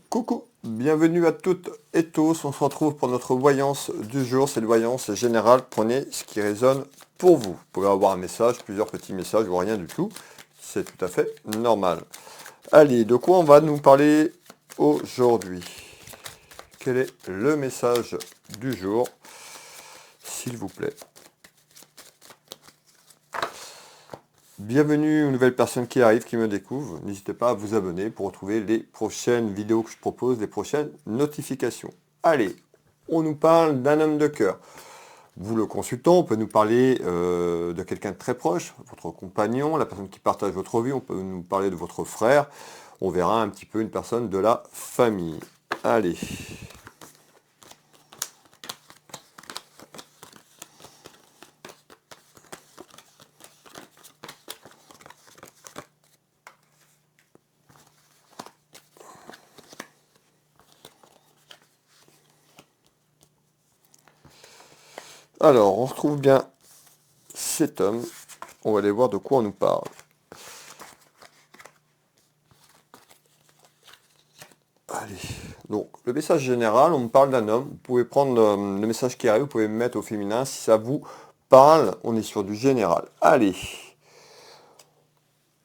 Coucou, bienvenue à toutes et tous, on se retrouve pour notre voyance du jour, c'est une voyance générale, prenez ce qui résonne pour vous. Vous pouvez avoir un message, plusieurs petits messages ou rien du tout, c'est tout à fait normal. Allez, de quoi on va nous parler aujourd'hui? Quel est le message du jour, s'il vous plaît? Bienvenue aux nouvelles personnes qui arrivent, qui me découvrent. N'hésitez pas à vous abonner pour retrouver les prochaines vidéos que je propose, les prochaines notifications. Allez, on nous parle d'un homme de cœur. Vous, le consultant, on peut nous parler de quelqu'un de très proche, votre compagnon, la personne qui partage votre vie, on peut nous parler de votre frère. On verra un petit peu une personne de la famille. Allez. Alors, on retrouve bien cet homme. On va aller voir de quoi on nous parle. Allez, donc le message général, on me parle d'un homme. Vous pouvez prendre le message qui arrive, vous pouvez me mettre au féminin. Si ça vous parle, on est sur du général. Allez,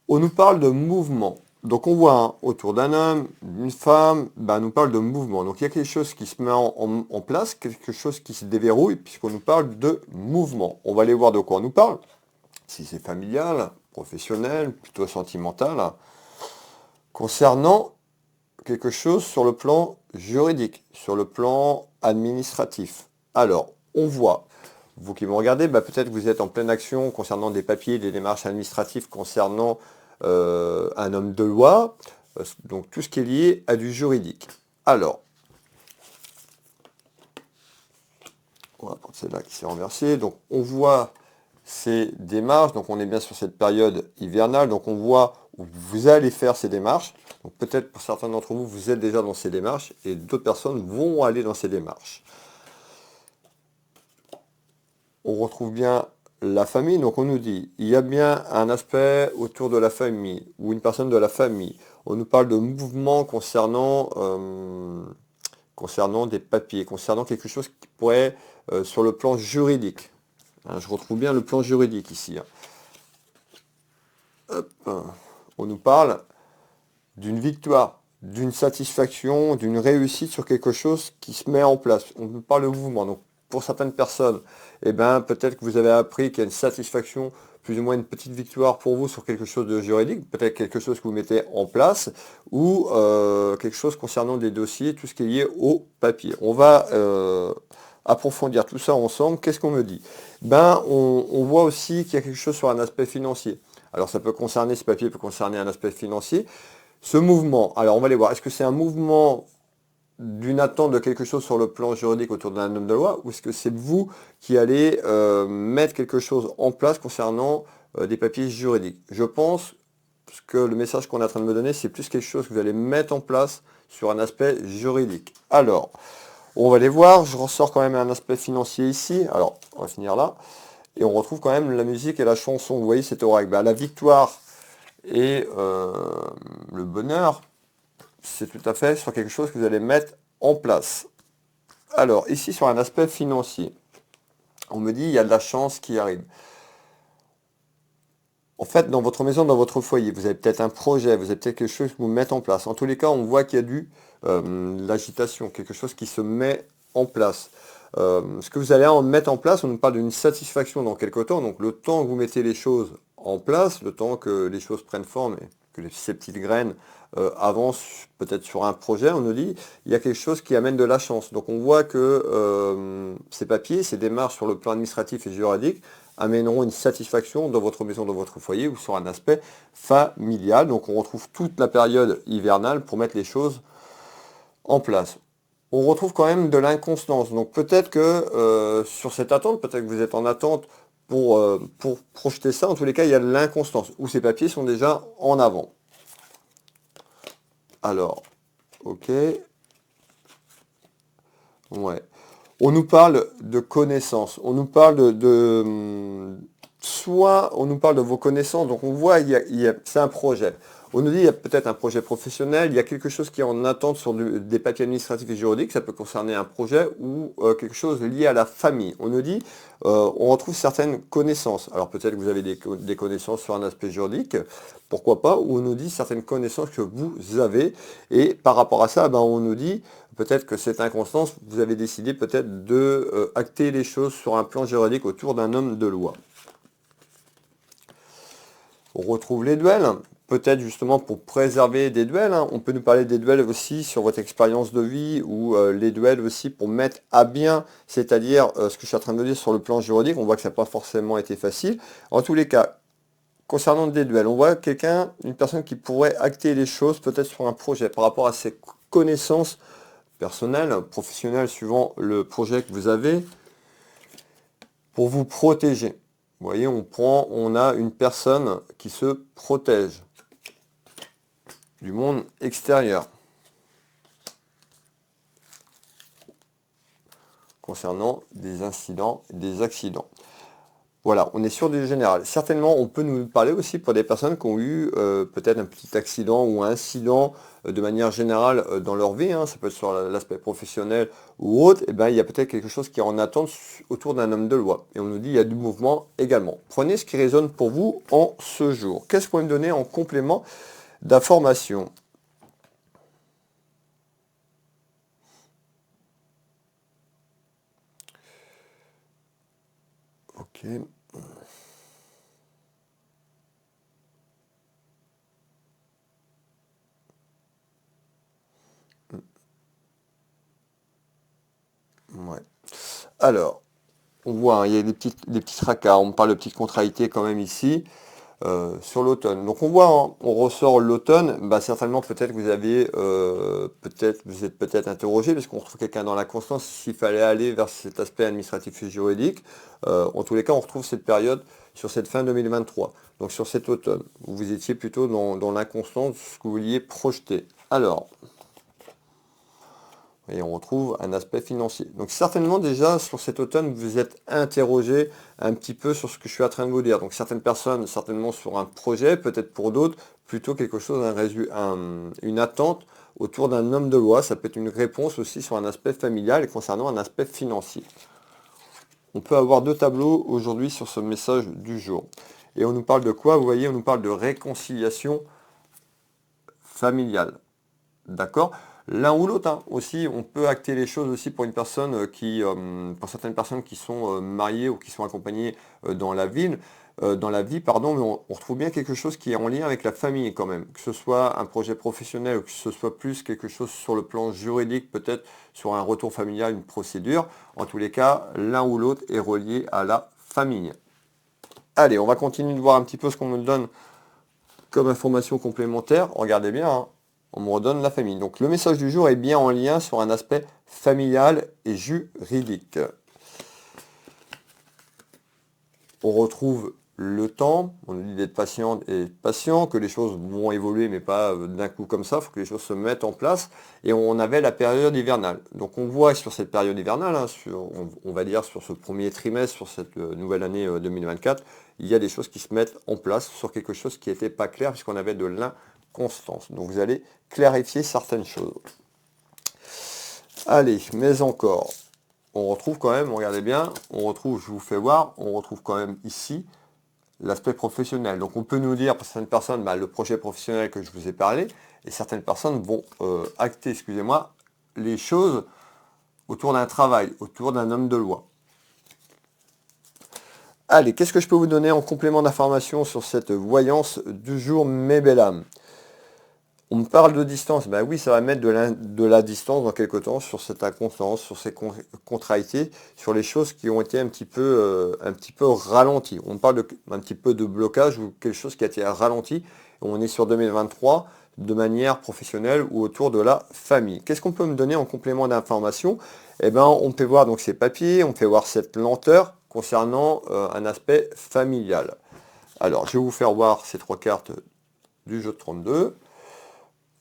on nous parle de mouvement. Donc on voit autour d'un homme, d'une femme, on nous parle de mouvement. Donc il y a quelque chose qui se met en place, quelque chose qui se déverrouille, puisqu'on nous parle de mouvement. On va aller voir de quoi on nous parle. Si c'est familial, professionnel, plutôt sentimental, concernant quelque chose sur le plan juridique, sur le plan administratif. Alors, on voit, vous qui me regardez, peut-être que vous êtes en pleine action concernant des papiers, des démarches administratives concernant un homme de loi, donc tout ce qui est lié à du juridique. Alors, on va prendre celle-là qui s'est renversée. Donc, on voit ces démarches, donc on est bien sur cette période hivernale, donc on voit où vous allez faire ces démarches. Donc peut-être pour certains d'entre vous, vous êtes déjà dans ces démarches et d'autres personnes vont aller dans ces démarches. On retrouve bien la famille, donc on nous dit, il y a bien un aspect autour de la famille ou une personne de la famille. On nous parle de mouvement concernant des papiers, concernant quelque chose qui pourrait sur le plan juridique. Je retrouve bien le plan juridique ici. Hop. On nous parle d'une victoire, d'une satisfaction, d'une réussite sur quelque chose qui se met en place. On nous parle de mouvement. Donc pour certaines personnes, peut-être que vous avez appris qu'il y a une satisfaction, plus ou moins une petite victoire pour vous sur quelque chose de juridique, peut-être quelque chose que vous mettez en place, ou quelque chose concernant des dossiers, tout ce qui est lié au papier. On va approfondir tout ça ensemble. Qu'est-ce qu'on me dit? On voit aussi qu'il y a quelque chose sur un aspect financier. Alors ça peut concerner, ce papier peut concerner un aspect financier. Ce mouvement, alors on va aller voir, est-ce que c'est un mouvement d'une attente de quelque chose sur le plan juridique autour d'un homme de loi, ou est-ce que c'est vous qui allez mettre quelque chose en place concernant des papiers juridiques? Je pense que le message qu'on est en train de me donner, c'est plus quelque chose que vous allez mettre en place sur un aspect juridique. Alors, on va aller voir, je ressors quand même un aspect financier ici, alors on va finir là, et on retrouve quand même la musique et la chanson, vous voyez cet oracle, la victoire et le bonheur, c'est tout à fait sur quelque chose que vous allez mettre en place. Alors, ici, sur un aspect financier, on me dit il y a de la chance qui arrive. En fait, dans votre maison, dans votre foyer, vous avez peut-être un projet, vous avez peut-être quelque chose que vous mettez en place. En tous les cas, on voit qu'il y a l'agitation, quelque chose qui se met en place. Ce que vous allez en mettre en place, on nous parle d'une satisfaction dans quelque temps. Donc le temps que vous mettez les choses en place, le temps que les choses prennent forme et que ces petites graines avancent peut-être sur un projet, on nous dit il y a quelque chose qui amène de la chance. Donc on voit que ces papiers, ces démarches sur le plan administratif et juridique amèneront une satisfaction dans votre maison, dans votre foyer ou sur un aspect familial. Donc on retrouve toute la période hivernale pour mettre les choses en place. On retrouve quand même de l'inconstance. Donc peut-être que sur cette attente, peut-être que vous êtes en attente pour projeter ça. En tous les cas, il y a de l'inconstance, où ces papiers sont déjà en avant. Alors, ok. Ouais. On nous parle de connaissances. On nous parle soit on nous parle de vos connaissances. Donc on voit, c'est un projet. On nous dit qu'il y a peut-être un projet professionnel, il y a quelque chose qui est en attente sur des papiers administratifs et juridiques, ça peut concerner un projet ou quelque chose lié à la famille. On nous dit, on retrouve certaines connaissances. Alors peut-être que vous avez des connaissances sur un aspect juridique, pourquoi pas, ou on nous dit certaines connaissances que vous avez, et par rapport à ça, ben, on nous dit peut-être que cette inconstance, vous avez décidé peut-être de acter les choses sur un plan juridique autour d'un homme de loi. On retrouve les duels, peut-être justement pour préserver des duels. On peut nous parler des duels aussi sur votre expérience de vie ou les duels aussi pour mettre à bien, c'est-à-dire ce que je suis en train de dire sur le plan juridique. On voit que ça n'a pas forcément été facile. En tous les cas, concernant des duels, on voit une personne qui pourrait acter les choses peut-être sur un projet par rapport à ses connaissances personnelles, professionnelles, suivant le projet que vous avez, pour vous protéger. Vous voyez, on a une personne qui se protège du monde extérieur. Concernant des incidents, des accidents. Voilà, on est sur du général. Certainement, on peut nous parler aussi pour des personnes qui ont eu peut-être un petit accident ou un incident de manière générale dans leur vie, ça peut être sur l'aspect professionnel ou autre, et bien il y a peut-être quelque chose qui est en attente autour d'un homme de loi. Et on nous dit il y a du mouvement également. Prenez ce qui résonne pour vous en ce jour. Qu'est-ce qu'on peut me donner en complément d'information? Ok. Ouais. Alors, on voit, il y a des petits tracas, on parle de petites contrariétés quand même ici, sur l'automne. Donc on voit, on ressort l'automne, bah, certainement peut-être que vous avez, vous êtes peut-être interrogé, parce qu'on retrouve quelqu'un dans la constance, s'il fallait aller vers cet aspect administratif et juridique. En tous les cas, on retrouve cette période sur cette fin 2023, donc sur cet automne, où vous étiez plutôt dans l'inconstance, ce que vous vouliez projeter. Alors, et on retrouve un aspect financier. Donc certainement déjà sur cet automne, vous êtes interrogé un petit peu sur ce que je suis en train de vous dire. Donc certaines personnes, certainement sur un projet, peut-être pour d'autres, plutôt quelque chose, une attente autour d'un homme de loi. Ça peut être une réponse aussi sur un aspect familial et concernant un aspect financier. On peut avoir deux tableaux aujourd'hui sur ce message du jour. Et on nous parle de quoi? Vous voyez, on nous parle de réconciliation familiale. D'accord? L'un ou l'autre, aussi, on peut acter les choses aussi pour une personne pour certaines personnes qui sont mariées ou qui sont accompagnées dans la vie, pardon, mais on retrouve bien quelque chose qui est en lien avec la famille quand même, que ce soit un projet professionnel ou que ce soit plus quelque chose sur le plan juridique, peut-être sur un retour familial, une procédure. En tous les cas, l'un ou l'autre est relié à la famille. Allez, on va continuer de voir un petit peu ce qu'on nous donne comme information complémentaire. Regardez bien, on me redonne la famille. Donc le message du jour est bien en lien sur un aspect familial et juridique. On retrouve le temps, on nous dit d'être patient et patient, que les choses vont évoluer mais pas d'un coup comme ça, il faut que les choses se mettent en place. Et on avait la période hivernale. Donc on voit sur cette période hivernale, on va dire sur ce premier trimestre, sur cette nouvelle année 2024, il y a des choses qui se mettent en place sur quelque chose qui n'était pas clair puisqu'on avait de l'inconstance. Donc vous allez clarifier certaines choses. Allez, mais encore, on retrouve quand même, regardez bien, on retrouve, je vous fais voir, on retrouve quand même ici l'aspect professionnel. Donc on peut nous dire, pour certaines personnes, le projet professionnel que je vous ai parlé, et certaines personnes vont acter, excusez-moi, les choses autour d'un travail, autour d'un homme de loi. Allez, qu'est-ce que je peux vous donner en complément d'information sur cette voyance du jour, mes belles âmes? On me parle de distance, ben oui, ça va mettre de la distance dans quelque temps sur cette inconstance, sur ces contrariétés, sur les choses qui ont été un petit peu ralenties. On parle un petit peu de blocage ou quelque chose qui a été ralenti. On est sur 2023 de manière professionnelle ou autour de la famille. Qu'est-ce qu'on peut me donner en complément d'information? Eh ben, on peut voir donc ces papiers, on peut voir cette lenteur concernant un aspect familial. Alors, je vais vous faire voir ces trois cartes du jeu de 32.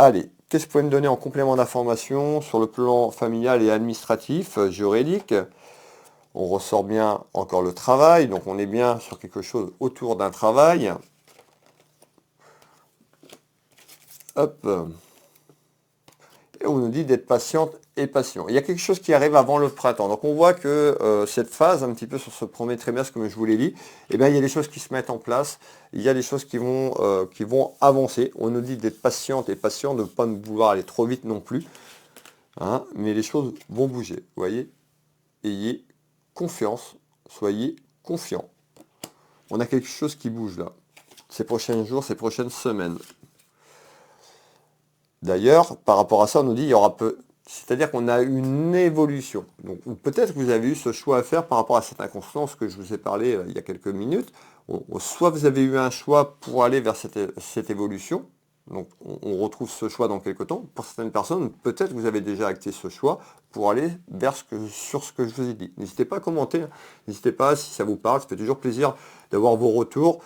Allez, qu'est-ce que vous pouvez me donner en complément d'information sur le plan familial et administratif, juridique? On ressort bien encore le travail, donc on est bien sur quelque chose autour d'un travail. Hop. Et on nous dit d'être patiente et patient. Il y a quelque chose qui arrive avant le printemps. Donc on voit que cette phase, un petit peu sur ce premier trimestre, comme je vous l'ai dit, eh bien, il y a des choses qui se mettent en place. Il y a des choses qui vont avancer. On nous dit d'être patiente et patient, de ne pas vouloir aller trop vite non plus. Hein, mais les choses vont bouger. Vous voyez, ayez confiance, soyez confiants. On a quelque chose qui bouge là. Ces prochains jours, ces prochaines semaines. D'ailleurs, par rapport à ça, on nous dit il y aura peu. C'est-à-dire qu'on a une évolution. Donc peut-être que vous avez eu ce choix à faire par rapport à cette inconstance que je vous ai parlé il y a quelques minutes. Soit vous avez eu un choix pour aller vers cette évolution. Donc on retrouve ce choix dans quelques temps. Pour certaines personnes, peut-être que vous avez déjà acté ce choix pour aller vers sur ce que je vous ai dit. N'hésitez pas à commenter. N'hésitez pas si ça vous parle. Ça fait toujours plaisir d'avoir vos retours.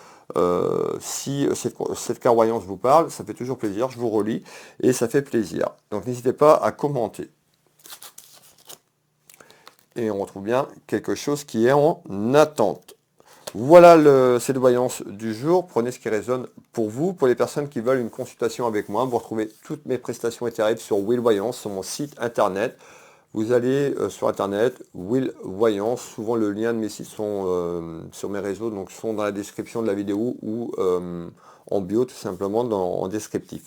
Si cette clairvoyance vous parle, ça fait toujours plaisir, je vous relis et ça fait plaisir. Donc n'hésitez pas à commenter. Et on retrouve bien quelque chose qui est en attente. Voilà cette voyance du jour. Prenez ce qui résonne pour vous. Pour les personnes qui veulent une consultation avec moi, vous retrouvez toutes mes prestations et tarifs sur Will Voyance, sur mon site internet. Vous allez sur internet, Will Voyance, souvent le lien de mes sites sont sur mes réseaux, donc sont dans la description de la vidéo ou en bio tout simplement en descriptif.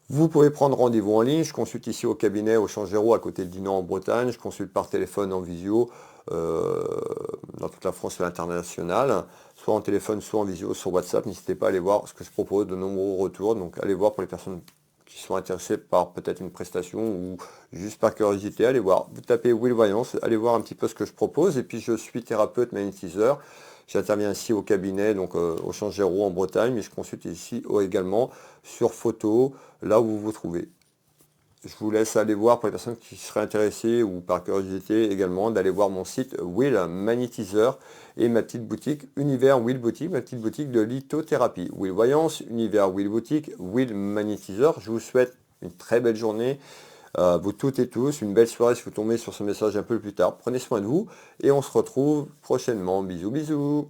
Vous pouvez prendre rendez-vous en ligne, je consulte ici au cabinet au Changero à côté de Dinan en Bretagne, je consulte par téléphone en visio dans toute la France et l'international, soit en téléphone, soit en visio sur WhatsApp. N'hésitez pas à aller voir ce que je propose, de nombreux retours, donc allez voir pour les personnes qui sont intéressés par peut-être une prestation ou juste par curiosité, allez voir. Vous tapez Will Voyance, allez voir un petit peu ce que je propose. Et puis je suis thérapeute magnétiseur. J'interviens ici au cabinet, donc au Changero en Bretagne, mais je consulte ici également sur photo, là où vous vous trouvez. Je vous laisse aller voir pour les personnes qui seraient intéressées ou par curiosité également, d'aller voir mon site Will Magnétiseur et ma petite boutique Univers Will Boutique, ma petite boutique de lithothérapie. Will Voyance, Univers Will Boutique, Will Magnétiseur. Je vous souhaite une très belle journée, vous toutes et tous, une belle soirée si vous tombez sur ce message un peu plus tard. Prenez soin de vous et on se retrouve prochainement. Bisous, bisous.